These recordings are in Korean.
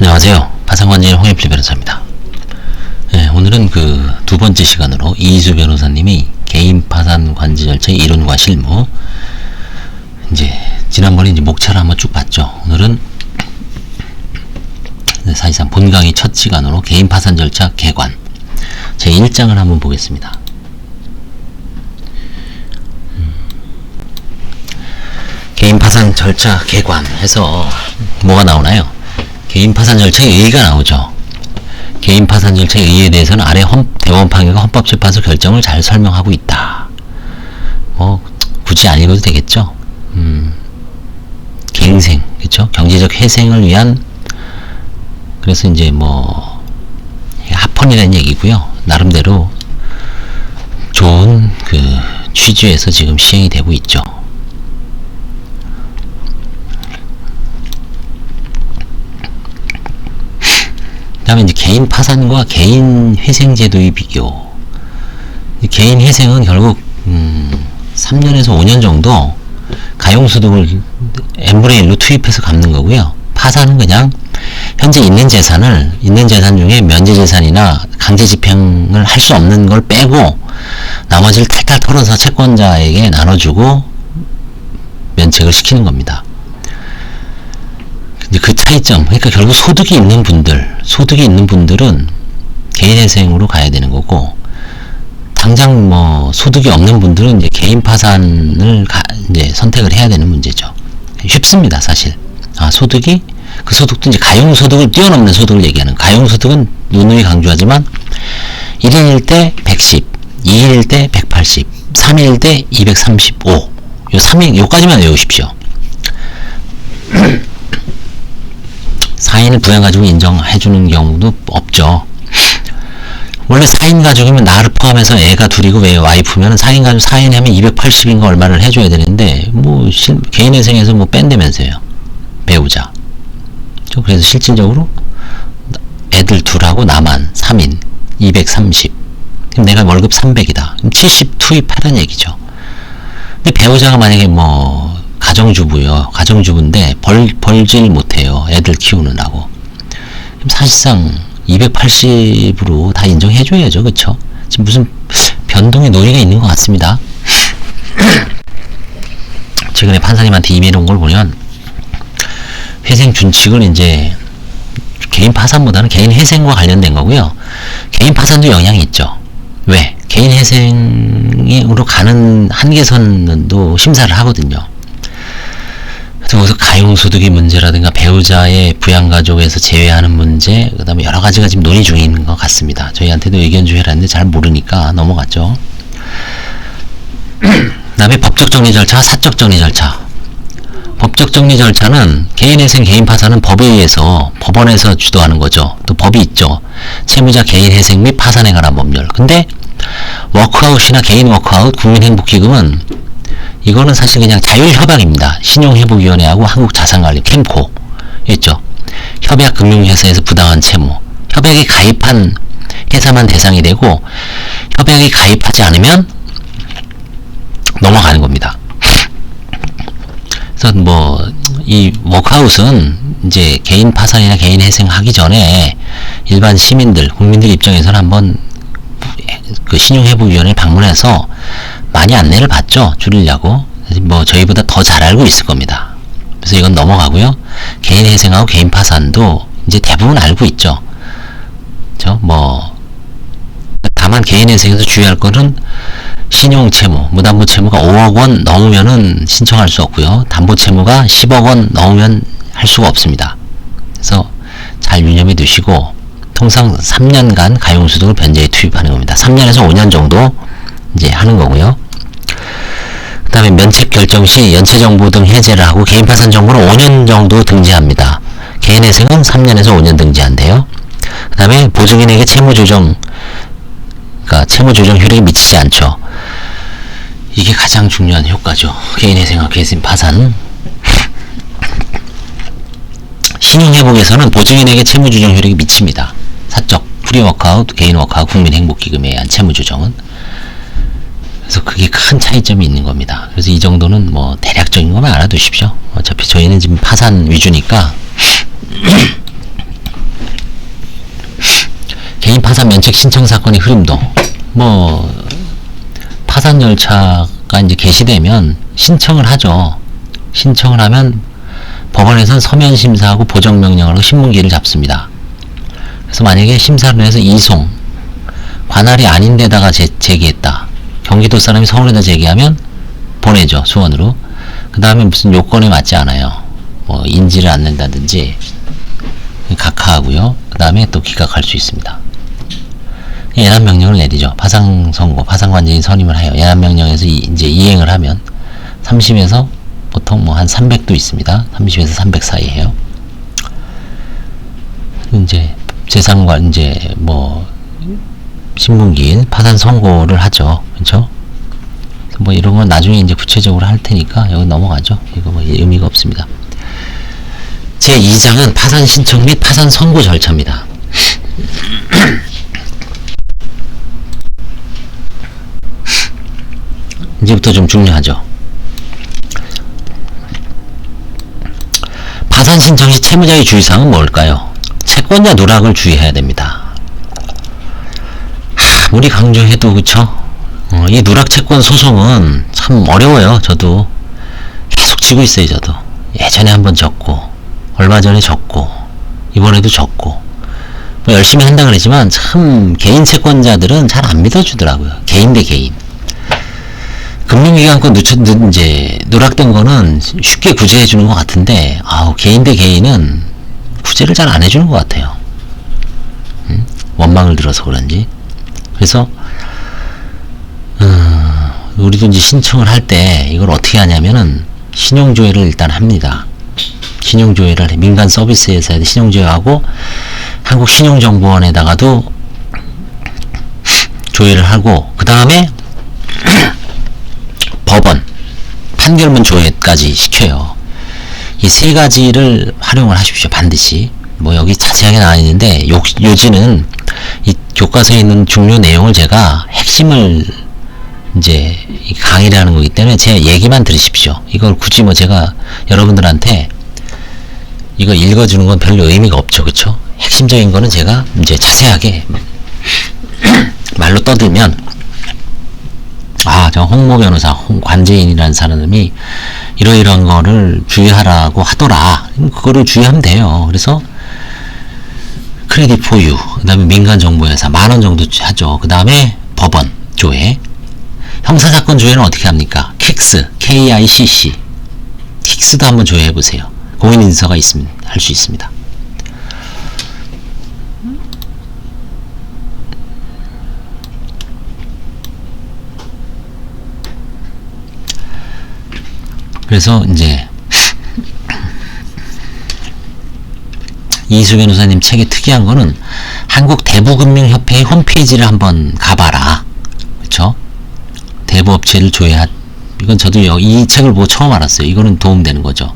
안녕하세요. 파산관계인 홍익필 변호사입니다. 네, 오늘은 그 두 번째 시간으로 이희수 변호사님이 개인 파산 관지 절차의 이론과 실무, 이제 지난번에 이제 목차를 한번 쭉 봤죠. 오늘은 사실상 본 강의 첫 시간으로 개인 파산 절차 개관 제 1장을 한번 보겠습니다. 개인 파산 절차 개관 해서 뭐가 나오나요? 개인 파산 절차의 의의가 나오죠. 개인 파산 절차의 의의에 대해서는 아래 대법원판결과 헌법재판소 결정을 잘 설명하고 있다. 뭐 굳이 안 읽어도 되겠죠. 갱생, 그렇죠? 경제적 회생을 위한, 그래서 이제 뭐 합헌이라는 얘기고요. 나름대로 좋은 그 취지에서 지금 시행이 되고 있죠. 그다음에 이제 개인 파산과 개인 회생 제도의 비교. 개인 회생은 결국 3년에서 5년 정도 가용소득을 n분의 1로 투입해서 갚는 거고요. 파산은 그냥 현재 있는 재산 중에 면제재산이나 강제집행을 할 수 없는 걸 빼고 나머지를 탈탈 털어서 채권자에게 나눠주고 면책을 시키는 겁니다. 그 차이점, 그러니까 결국 소득이 있는 분들은 개인회생으로 가야 되는 거고, 당장 뭐 소득이 없는 분들은 이제 개인 파산을 이제 선택을 해야 되는 문제죠. 쉽습니다, 사실. 그 소득도 이제 가용소득을 뛰어넘는 소득을 얘기하는, 가용소득은 누누이 강조하지만 1인일 때 110, 2인일 때 180, 3인일 때 235, 요까지만 외우십시오. 4인 부양가족을 인정해주는 경우도 없죠. 원래 4인 가족이면 나를 포함해서 애가 둘이고 왜 와이프면 4인 가족 4인 하면 280인가 얼마를 해줘야 되는데 뭐 개인회생에서 뭐 뺀다면서요. 배우자. 그래서 실질적으로 애들 둘하고 나만 3인 230. 그럼 내가 월급 300이다. 그럼 70 투입하라는 얘기죠. 근데 배우자가 만약에 뭐 가정주부인데 벌질 못해요. 애들 키우느라고. 그럼 사실상 280으로 다 인정해줘야죠. 그쵸? 지금 무슨 변동의 논의가 있는 것 같습니다. 최근에 판사님한테 이메일 온 걸 보면 회생 준칙을 이제 개인 파산보다는 개인 회생과 관련된 거고요. 개인 파산도 영향이 있죠. 왜? 개인 회생으로 가는 한계선도 심사를 하거든요. 그래서 가용소득의 문제라든가 배우자의 부양가족에서 제외하는 문제, 그 다음에 여러 가지가 지금 논의 중인 것 같습니다. 저희한테도 의견 주해라는데 잘 모르니까 넘어갔죠. 그 다음에 법적 정리 절차와 사적 정리 절차. 법적 정리 절차는 개인회생, 개인파산은 법에 의해서 법원에서 주도하는 거죠. 또 법이 있죠. 채무자 개인회생 및 파산에 관한 법률. 근데 워크아웃이나 개인 워크아웃, 국민행복기금은 이거는 사실 그냥 자율협약입니다. 신용회복위원회하고 한국자산관리, 캠코 있죠. 협약금융회사에서 부당한 채무, 협약에 가입한 회사만 대상이 되고 협약에 가입하지 않으면 넘어가는 겁니다. 그래서 뭐 이 워크아웃은 이제 개인 파산이나 개인 회생 하기 전에 일반 시민들, 국민들 입장에서는 한번 그 신용회복위원회 방문해서 많이 안내를 받죠. 줄이려고. 뭐 저희보다 더 잘 알고 있을 겁니다. 그래서 이건 넘어가고요. 개인 회생하고 개인 파산도 이제 대부분 알고 있죠. 그렇죠? 뭐 다만 개인 회생에서 주의할 거는 신용 채무, 무담보 채무가 5억 원 넘으면은 신청할 수 없고요. 담보 채무가 10억 원 넘으면 할 수가 없습니다. 그래서 잘 유념해 두시고, 통상 3년간 가용소득을 변제에 투입하는 겁니다. 3년에서 5년 정도 이제 하는 거고요. 그 다음에 면책 결정 시 연체정보 등 해제를 하고 개인 파산 정보는 5년 정도 등재합니다. 개인회생은 3년에서 5년 등재한대요. 그 다음에 보증인에게 채무조정 효력이 미치지 않죠. 이게 가장 중요한 효과죠. 개인회생과 개인 파산. 신용회복에서는 보증인에게 채무조정 효력이 미칩니다. 사적, 프리워크아웃, 개인 워크아웃, 국민행복기금에 의한 채무조정은. 그래서 그게 큰 차이점이 있는 겁니다. 그래서 이 정도는 뭐 대략적인 것만 알아두십시오. 어차피 저희는 지금 파산 위주니까 개인 파산 면책 신청 사건의 흐름도 뭐 파산 절차가 이제 개시되면 신청을 하죠. 신청을 하면 법원에서는 서면 심사하고 보정 명령으로 신문기를 잡습니다. 그래서 만약에 심사를 해서 이송 관할이 아닌 데다가 제기했다. 경기도 사람이 서울에다 제기하면 보내죠. 수원으로. 그 다음에 무슨 요건에 맞지 않아요. 뭐 인지를 않는다든지 각하하고요. 그 다음에 또 기각할 수 있습니다. 예납 명령을 내리죠. 파상 선고, 파상 관제인 선임을 하여 예납 명령에서 이제 이행을 하면 30에서 보통 뭐 한 300도 있습니다. 30에서 300 사이 해요. 이제 재산관 이제 뭐 신문기일 파산 선고를 하죠. 그렇죠? 뭐 이런 건 나중에 이제 구체적으로 할 테니까 여기 넘어가죠. 이거 뭐 의미가 없습니다. 제 2장은 파산 신청 및 파산 선고 절차입니다. 이제부터 좀 중요하죠. 파산 신청 시 채무자의 주의사항은 뭘까요? 채권자 누락을 주의해야 됩니다. 아무리 강조해도 그쵸? 이 누락채권 소송은 참 어려워요. 저도 계속 지고 있어요. 저도 예전에 한번 졌고 얼마 전에 졌고 이번에도 졌고 뭐 열심히 한다 그러지만 참 개인 채권자들은 잘 안 믿어주더라고요. 개인 대 개인. 금융기관권 이제 누락된 거는 쉽게 구제해 주는 것 같은데 개인 대 개인은 구제를 잘 안 해주는 것 같아요. 원망을 들어서 그런지. 그래서 우리도 이제 신청을 할 때 이걸 어떻게 하냐면은 신용조회를 일단 합니다. 신용조회를 민간 서비스회사에 신용조회하고 한국신용정보원에다가도 조회를 하고 그 다음에 법원 판결문 조회까지 시켜요. 이 세 가지를 활용을 하십시오. 반드시. 뭐 여기 자세하게 나와 있는데 요지는 이 교과서에 있는 중요 내용을 제가 핵심을 이제 강의를 하는 거기 때문에 제 얘기만 들으십시오. 이걸 굳이 뭐 제가 여러분들한테 이거 읽어주는 건 별로 의미가 없죠. 그쵸? 핵심적인 거는 제가 이제 자세하게 말로 떠들면 저 홍모 변호사, 관제인이라는 사람이 이러이러한 거를 주의하라고 하더라. 그거를 주의하면 돼요. 그래서 크레딧 포유, 그 다음에 민간정보회사 10,000원 정도 하죠. 그 다음에 법원 조회. 형사사건 조회는 어떻게 합니까? 킥스, KICC. 킥스도 한번 조회해보세요. 공인인서가 있으면 할 수 있습니다. 그래서 이제 이수 변호사님 책의 특이한 거는 한국대부금융협회의 홈페이지를 한번 가봐라. 그쵸? 대부업체를 이건 저도 이 책을 보고 처음 알았어요. 이거는 도움되는 거죠.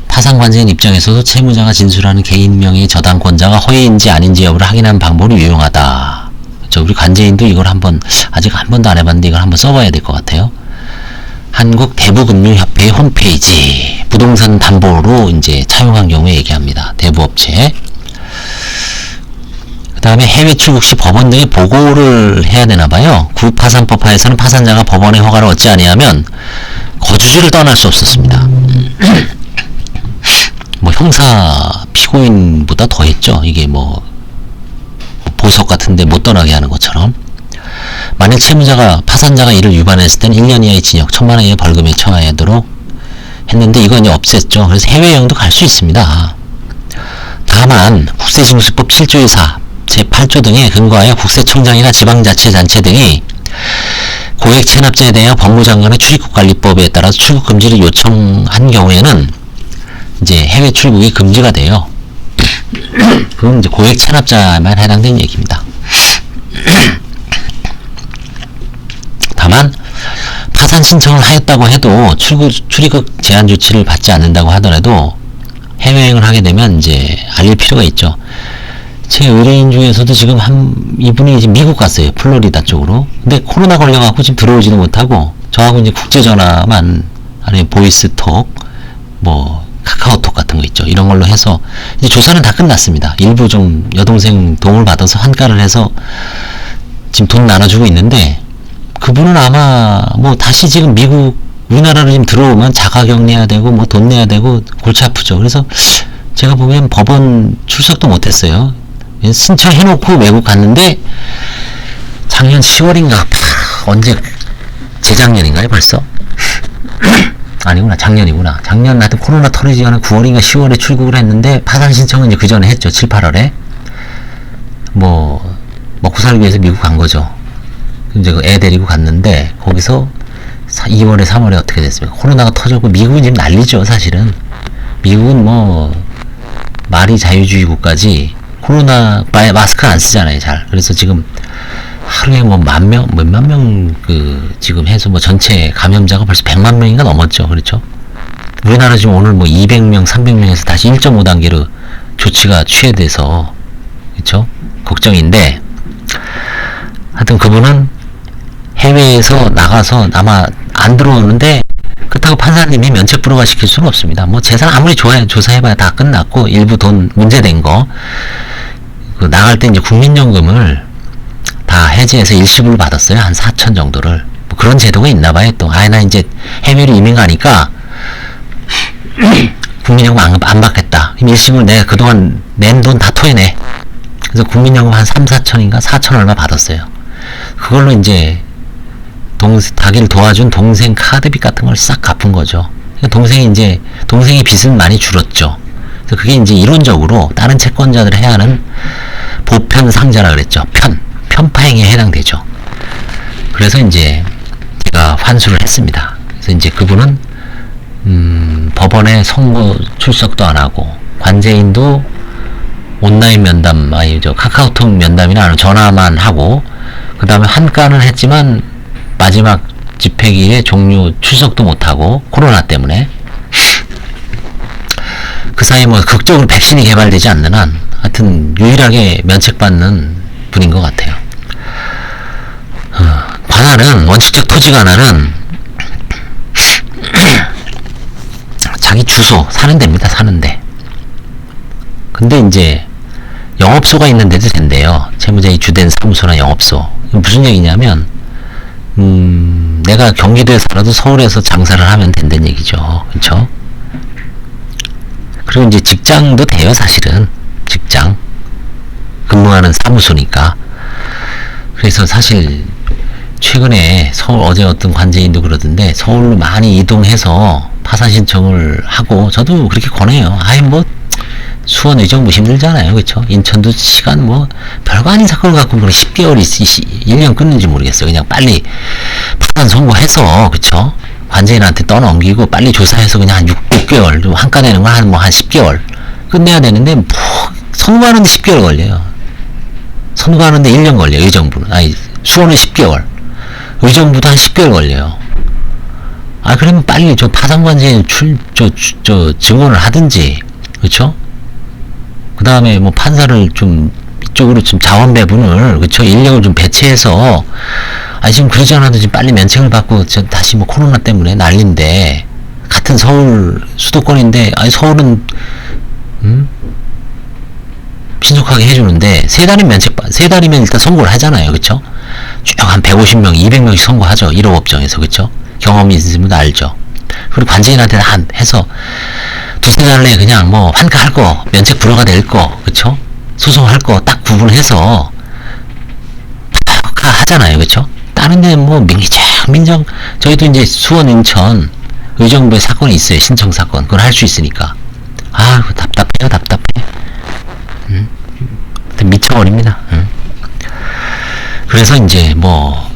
파산관제인 입장에서도 채무자가 진술하는 개인 명의 저당권자가 허위인지 아닌지 여부를 확인하는 방법이 유용하다. 그쵸? 우리 관제인도 이걸 아직 한 번도 안 해봤는데 이걸 한번 써봐야 될 것 같아요. 한국대부금융협회의 홈페이지 부동산 담보로 이제 차용한 경우에 얘기합니다. 대부업체. 그 다음에 해외 출국 시 법원 등에 보고를 해야 되나봐요. 구파산법 하에서는 파산자가 법원의 허가를 얻지 아니하면 거주지를 떠날 수 없었습니다. 뭐 형사 피고인보다 더 했죠. 이게 뭐 보석 같은데 못 떠나게 하는 것처럼. 만일 파산자가 이를 위반했을 때는 1년 이하의 징역, 1,000만 원 이하의 벌금에 처하도록 했는데 이건 이제 없앴죠. 그래서 해외여행도 갈 수 있습니다. 다만 국세징수법 7조 1사, 제8조 등에 근거하여 국세청장이나 지방자치단체 등이 고액 체납자에 대하여 법무장관의 출입국관리법에 따라서 출국 금지를 요청한 경우에는 이제 해외 출국이 금지가 돼요. 그건 이제 고액 체납자만 해당되는 얘기입니다. 다만 파산 신청을 하였다고 해도 출입국 제한 조치를 받지 않는다고 하더라도 해외여행을 하게 되면 이제 알릴 필요가 있죠. 제 의뢰인 중에서도 지금 이분이 이제 미국 갔어요. 플로리다 쪽으로. 근데 코로나 걸려갖고 지금 들어오지도 못하고 저하고 이제 국제전화만 아니면 보이스톡 뭐 카카오톡 같은 거 있죠. 이런 걸로 해서 이제 조사는 다 끝났습니다. 일부 좀 여동생 도움을 받아서 환가를 해서 지금 돈 나눠주고 있는데, 그분은 아마 뭐 다시 지금 미국 우리나라로 지금 들어오면 자가격리해야 되고 뭐 돈 내야 되고 골치 아프죠. 그래서 제가 보기엔 법원 출석도 못했어요. 신청해놓고 외국 갔는데 작년 10월인가 언제 재작년인가요 벌써? 아니구나, 작년이구나. 작년 하여튼 코로나 터지기 전에 9월인가 10월에 출국을 했는데 파산 신청은 이제 그 전에 했죠. 7, 8월에 뭐 먹고 살기 위해서 미국 간 거죠. 이제 그 애 데리고 갔는데 거기서 2월에 3월에 어떻게 됐습니까? 코로나가 터졌고 미국은 지금 난리죠. 사실은 미국은 뭐 말이 자유주의 국가지 코로나 마스크 안 쓰잖아요. 잘. 그래서 지금 하루에 뭐 몇만 명 지금 해서 뭐 전체 감염자가 벌써 100만 명인가 넘었죠. 그렇죠? 우리나라 지금 오늘 뭐 200명, 300명에서 다시 1.5단계로 조치가 취해돼서, 그렇죠? 걱정인데, 하여튼 그분은 해외에서 나가서 아마 안 들어오는데, 그렇다고 판사님이 면책 불허가 시킬 수는 없습니다. 뭐 재산 아무리 조사해봐야 다 끝났고, 일부 돈 문제된 거, 나갈 때 이제 국민연금을 다 해지해서 일시불로 받았어요. 한 4천 정도를. 뭐 그런 제도가 있나봐요. 또, 나 이제 해외로 이민 가니까, 국민연금 안 받겠다. 일시불 내가 그동안 낸 돈 다 토해내. 그래서 국민연금 한 3, 4천인가? 4천 얼마 받았어요. 그걸로 이제, 자기를 도와준 동생 카드빚 같은 걸 싹 갚은 거죠. 동생의 빚은 많이 줄었죠. 그래서 그게 이제 이론적으로 다른 채권자들이 해야 하는 보편상자라 그랬죠. 편파행위에 해당되죠. 그래서 이제 제가 환수를 했습니다. 그래서 이제 그분은 법원에 선고 출석도 안 하고 관제인도 온라인 면담, 카카오톡 면담이나 아니면 전화만 하고, 그 다음에 한가는 했지만 마지막 집회기일에 종료 출석도 못 하고 코로나 때문에. 그 사이에 뭐 극적으로 백신이 개발되지 않는 한 하여튼 유일하게 면책받는 분인 것 같아요. 관할은, 원칙적 토지 관할은 자기 주소, 사는 데입니다. 사는 데. 근데 이제 영업소가 있는 데도 된대요. 채무자의 주된 사무소나 영업소. 무슨 얘기냐면 내가 경기도에 살아도 서울에서 장사를 하면 된다는 얘기죠. 그렇죠? 그리고 이제 직장도 돼요. 사실은 직장 근무하는 사무소니까. 그래서 사실 최근에 어제 어떤 관제인도 그러던데 서울로 많이 이동해서 파산 신청을 하고, 저도 그렇게 권해요. 뭐 수원 의정부 힘들잖아요. 그쵸? 인천도 시간 뭐 별거 아닌 사건을 갖고 10개월 1년 끊는지 모르겠어요. 그냥 빨리 파산 선고해서, 그쵸? 관제인한테 떠넘기고 빨리 조사해서 그냥 한 6개월 좀 한가 내는 건 한 10개월 끝내야 되는데, 뭐 선고하는데 10개월 걸려요. 선고하는데 1년 걸려요. 의정부는. 수원은 10개월, 의정부도 한 10개월 걸려요. 그러면 빨리 파산관제인 증언을 하든지, 그쵸? 그 다음에 뭐 판사를 좀 이쪽으로 좀 자원 배분을, 그쵸? 인력을 좀 배치해서, 지금 그러지 않아도 지금 빨리 면책을 받고, 다시 뭐 코로나 때문에 난린데, 같은 서울 수도권인데, 서울은, 신속하게 해주는데, 세 달이면 일단 선고를 하잖아요. 그쵸? 쭉 한 150명, 200명씩 선고하죠. 1호 법정에서. 그쵸? 경험이 있으면 알죠. 그리고 관제인한테 해서, 두세 달 내에 그냥 뭐 환가할 거, 면책 불허가 될 거, 그쵸? 소송할 거 딱 구분해서 하잖아요. 그쵸? 다른 데 뭐 민정, 저희도 이제 수원, 인천, 의정부에 사건이 있어요. 신청 사건. 그걸 할 수 있으니까. 그거 답답해. 미쳐버립니다. 그래서 이제 뭐,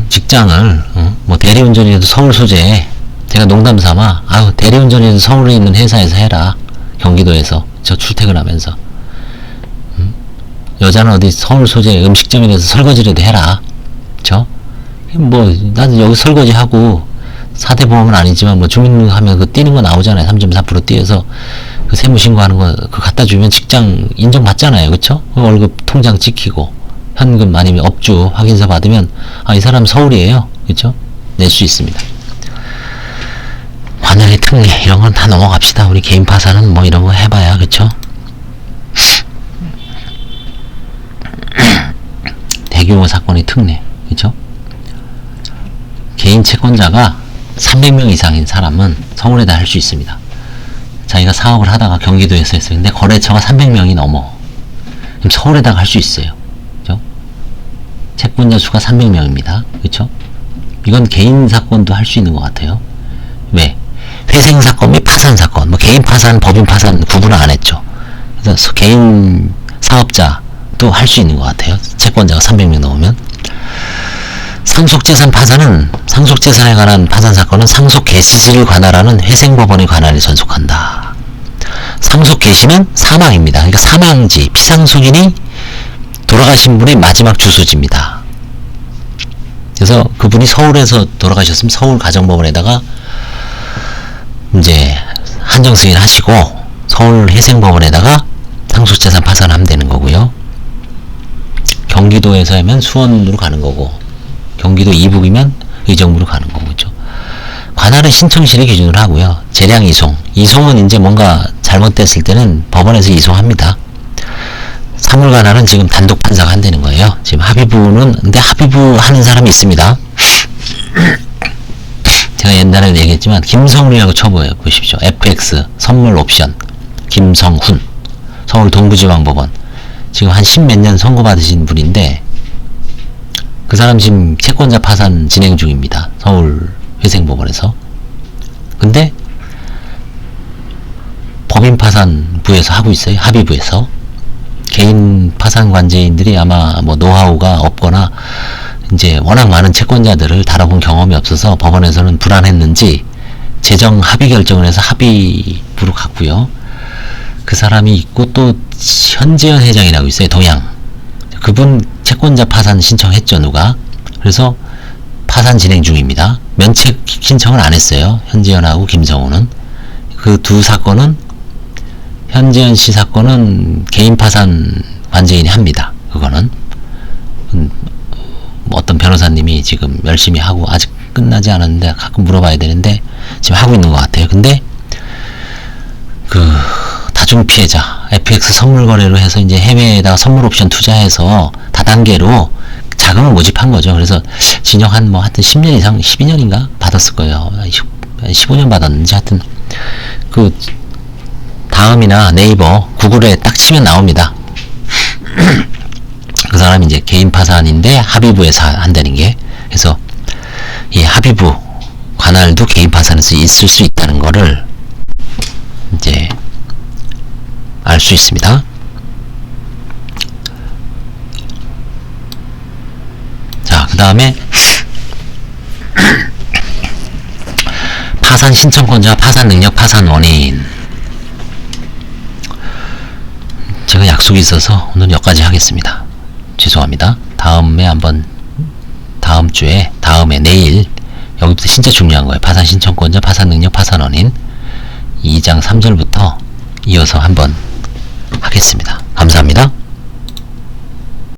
직장을, 뭐 대리운전이라도 서울 소재, 제가 농담 삼아, 대리운전이라도 서울에 있는 회사에서 해라. 경기도에서. 저 출퇴근하면서. 여자는 어디 서울 소재 음식점이라서 설거지라도 해라. 그쵸? 뭐, 나는 여기 설거지하고, 4대 보험은 아니지만, 뭐, 주민등록 하면 뛰는 거 나오잖아요. 3.4% 뛰어서, 세무신고하는 거, 갖다 주면 직장 인정받잖아요. 그쵸? 월급 통장 찍히고, 현금 아니면 업주 확인서 받으면, 이 사람 서울이에요. 그쵸? 낼 수 있습니다. 관할의 특례 이런 건 다 넘어갑시다. 우리 개인 파산은 뭐 이런 거 해봐야 그쵸? 대규모 사건의 특례 그쵸? 개인 채권자가 300명 이상인 사람은 서울에다 할 수 있습니다. 자기가 사업을 하다가 경기도에서 했어요. 근데 거래처가 300명이 넘어. 그럼 서울에다가 할 수 있어요. 그죠? 채권자 수가 300명입니다. 그쵸? 이건 개인 사건도 할 수 있는 것 같아요. 왜? 회생 사건 및 파산 사건, 뭐 개인 파산, 법인 파산 구분을 안 했죠. 그래서 개인 사업자도 할 수 있는 것 같아요. 채권자가 300명 넘으면. 상속재산 파산은 상속재산에 관한 파산 사건은 상속개시지를 관할하는 회생법원의 관할에 전속한다. 상속개시는 사망입니다. 그러니까 사망지, 피상속인이 돌아가신 분의 마지막 주소지입니다. 그래서 그분이 서울에서 돌아가셨으면 서울 가정법원에다가 이제 한정승인 하시고 서울 회생법원에다가 상속재산 파산하면 되는 거고요. 경기도에서 하면 수원으로 가는 거고 경기도 이북이면 의정부로 가는 거죠. 관할은 신청실을 기준으로 하고요. 재량 이송. 이송은 이제 뭔가 잘못됐을 때는 법원에서 이송합니다. 사물 관할은 지금 단독 판사가 한다는 거예요. 지금 합의부는 근데 합의부 하는 사람이 있습니다. 제가 옛날에 얘기했지만 김성훈이라고 쳐보여 보십시오. FX 선물 옵션 김성훈 서울 동부지방법원 지금 한 10몇 년 선고받으신 분인데 그 사람 지금 채권자 파산 진행 중입니다. 서울 회생법원에서. 근데 법인 파산부에서 하고 있어요. 합의부에서. 개인 파산 관제인들이 아마 뭐 노하우가 없거나 이제 워낙 많은 채권자들을 다뤄본 경험이 없어서 법원에서는 불안했는지 재정 합의 결정을 해서 합의부로 갔고요. 그 사람이 있고 또 현재현 회장이라고 있어요. 동양. 그분 채권자 파산 신청했죠. 누가. 그래서 파산 진행 중입니다. 면책 신청을 안 했어요. 현재현하고 김성우는. 그 두 사건은 현재현 씨 사건은 개인 파산 관제인이 합니다. 그거는 어떤 변호사님이 지금 열심히 하고 아직 끝나지 않았는데 가끔 물어봐야 되는데 지금 하고 있는 것 같아요. 근데 그 다중 피해자 FX 선물 거래로 해서 이제 해외에다가 선물 옵션 투자해서 다단계로 자금을 모집한 거죠. 그래서 징역 한 뭐 하여튼 10년 이상 12년인가 받았을 거예요. 15년 받았는지 하여튼 그 다음이나 네이버 구글에 딱 치면 나옵니다. 그 사람이 이제 개인 파산인데 합의부에서 한다는 게 그래서 이 합의부 관할도 개인 파산에서 있을 수 있다는 거를 이제 알 수 있습니다. 자, 그 다음에 파산 신청권자, 파산 능력, 파산 원인. 제가 약속이 있어서 오늘 여기까지 하겠습니다. 죄송합니다. 다음에 한번 다음 주에 다음에 내일 여기부터 진짜 중요한 거예요. 파산 신청권자, 파산 능력, 파산 원인 2장 3절부터 이어서 한번 하겠습니다. 감사합니다.